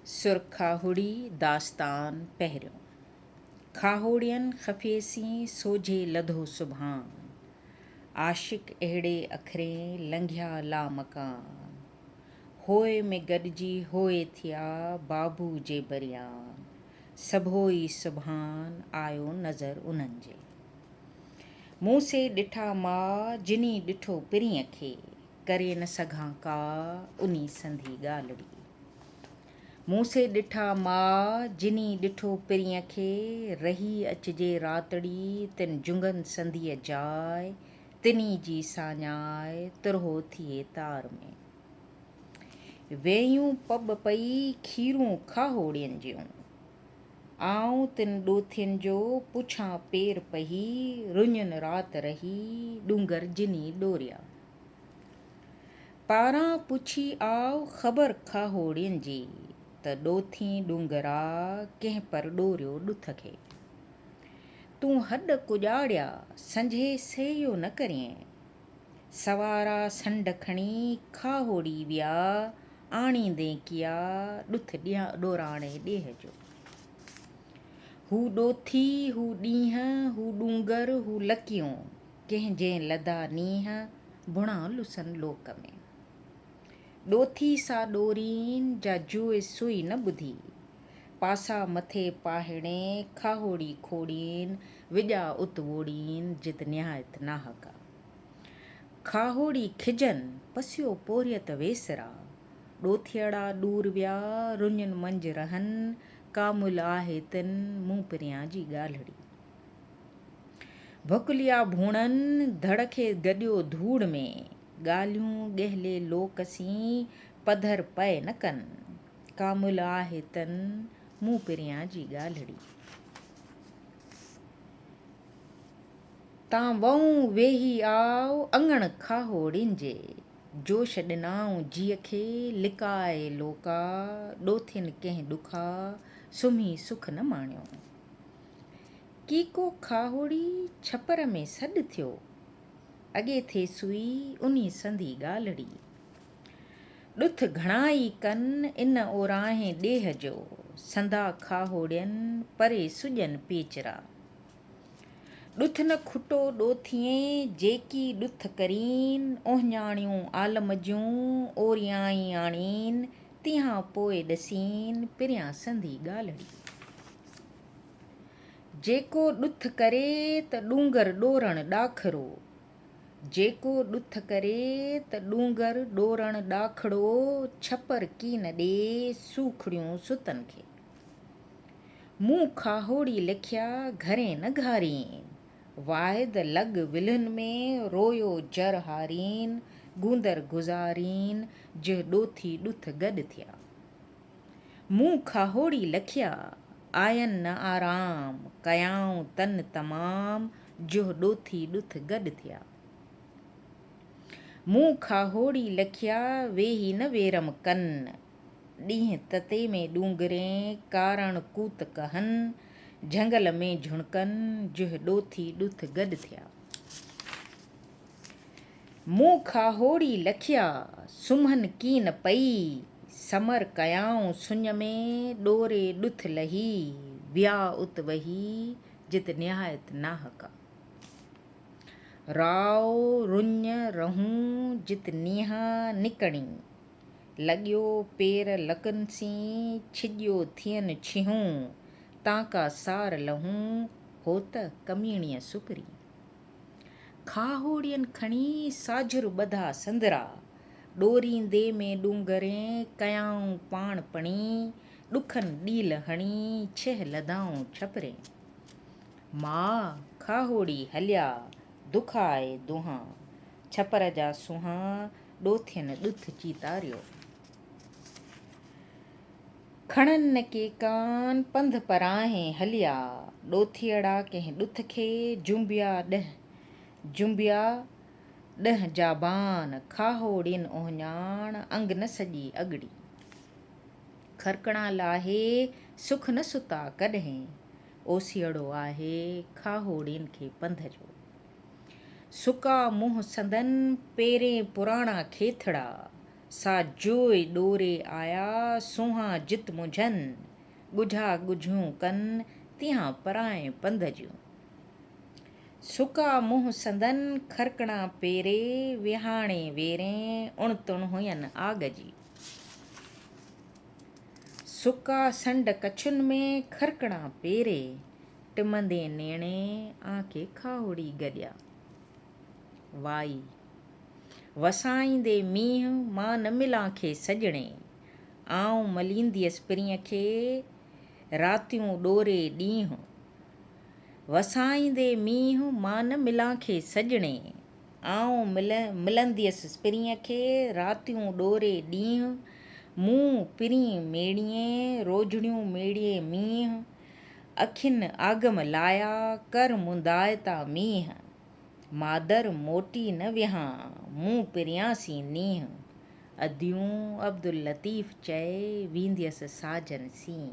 सुरखाहुड़ी दास्तान पहिरियों। खाहोड़ियन खफ़ेसी सोझे लधो सुभान, आशिक अहिड़े अखरे लंघिया लामकान। होए में गॾिजी होए थिया बाबू जे बरियान, सभोई सुभान आयो नज़र उन्हनि जे। मूं से ॾिठा मां जिनी ॾिठो पिरीअ खे, करे न सघां का उनी संधी ॻाल्हिड़ी। मूं से ॾिठा मां जिनी ॾिठो पिरीअ खे, रही अचिजे रातड़ी तिन जुंगन संधीअ जाइ, तिनी जी साञाए तुरहो थिए तार में। वेयूं पब पई खीरूं खाहोड़ियुनि जूं, आऊं तिन ॾोथियुनि जो पुछां पेर पही, रुञन रात रही डूंगर जिनी ॾोरिया। पारां पुछी आव ख़बर खाहोड़ियुनि जी, त ॾोथी डूंगरा कंहिं पर ॾोरियो ॾुथ खे। तूं हॾ कुॼाड़िया संझे सेयो न करें, सवारा संड खणी खाहोड़ी विया, आणींदे किया ॾुथ ॾोराणे ॾेह जो। हू ॾोथी हू ॾींहं हू डूंगर हू लकियूं, कंहिंजे लदा नींहं बुणा लुसन लोक में। ॾोथी सा ॾोरीन जा जुए सुई न ॿुधी, पासा मथे पाहिणे खाहोड़ी खोड़ीन, विॼा उत वोड़ीन जित निहायत नाहका। खाहोड़ी खिजन पसियो पोरियत वेसरा, ॾोथियड़ा दूर विया रुञन मंझ रहन, कामुल आहे तिन मूं पिरियां जी ॻाल्हिड़ी। भुकलिया भूणन धड़ खे गॾियो धूड़ में, ॻाल्हियूं ॻहले लोकसीं पधर पए न कन, कामुल आहे तन मूं पिरियां जी ॻाल्हिड़ी। तां वऊं वेही आव अङण खाहोड़ियुनि जे, जोश ॾिनाऊं जीअ खे लिकाए लोका, ॾोथियुनि कंहिं ॾुखा सुम्ही सुख न माणियो। कीको खाहोड़ी छपर में सॾु थियो, अॻे थे सुई उनी संधी ॻाल्हिड़ी। ॾुथ घणाई कन इन ओराहे ॾेह जो, संधा खाहोड़ियनि परे सुॼनि पेचरा। ॾुथ न खुटो ॾोथियें जेकी ॾुथ करीन, ओहञाणियूं आलम जूं ओरियाई आणीन, तिहां पोइ ॾसीन पिरियां संधी ॻाल्हिड़ी। जेको ॾुथ करे त डूंगर ॾोरण ॾाखड़ो, जेको ॾुथ करे त डूंगर ॾोरण ॾाखड़ो, छपर कीन ॾे सूखड़ियूं सुतन खे। मूं खाहोड़ी लिखिया घरें न घारीन, वाहिद लॻ विल्हन में रोयो जर हारीन, गूंदर गुज़ारीन जो ॾोथी ॾुथ गॾु थिया। मूं खाहोड़ी लिखिया आयन न आराम, कयाऊं तन तमाम जो ॾोथी ॾुथ गॾु थिया। मूं खाहोड़ी लिखिया वेही न वेरम कन, ॾींहं तते में डूंगरें कारण कूत कहन, झंगल में झुणकन जो ॾोथी ॾुथ गॾु थिया। मूं खाहोड़ी लिखिया सुम्हन कीन पई, समर कयाऊं सुञ में ॾोरे ॾुथ लही, विया उत वही जित निहायत नाहका। राव रुञ रहूं जित नीहां निकणी, लॻियो पेर लकन सी छिॼियो थियन छिहूं, तांका सार लहूं हो त कमीणीअ सुकरी। खाहोड़ियनि खणी साझुर ॿधा संदरा, ॾोरींदे में डूंगरें कयाऊं पाण पणी, ॾुखन ॾील हणी छह लधाऊं छपरें। मां खाहोड़ी हलिया दुखाए दुहां, छपर जा सुहां ॾोथियनि ॾुथ चीतारियो। खणन न के कान पंध पराहें हलिया, ॾोथियड़ा कंहिं ॾुथ खे जुंबिया ॾह जाबान, खाहोड़ियुनि ओहञाण अंग न सॼी अॻड़ी। खरकणा लाहे सुख न सुता कॾहिं, ओसियड़ो आहे खाहोड़ियुनि खे पंध जो। सुका मुंहुं संदन पेरें पुराणा खेथड़ा, सा जोइ ॾोरे आया सुहा जित मुझनि ॻुझा ॻुझियूं कनि तिहां पराए पंध जूं सुका मुंहुं संदन खरकणा पेरे विहाणे वेरे उणतुण हुयनि आग जी सुका संड कछुनि में खरकणा पेरे टिमंदे नेणे आंखे खावड़ी गॾिया वाई वसाईंदे मींहुं मां न मिलां खे सॼणे आऊं मलींदियसि पिरीअ खे रातियूं ॾोरे ॾींहुं वसाईंदे मींहुं मां न मिलां खे सॼणे आऊं मिलंदियसि पिरीअ खे रातियूं ॾोरे ॾींहुं मूं पिरी मेड़िए रोजड़ियूं मेड़िए मींहुं अखियुनि आगम लाया कर मुंदाइता मींहुं मादर मोटी न विहां मूं पिरियांसी नींहुं अदियूं अब्दुल लतीफ़ चए वींदियसि साजन सीं।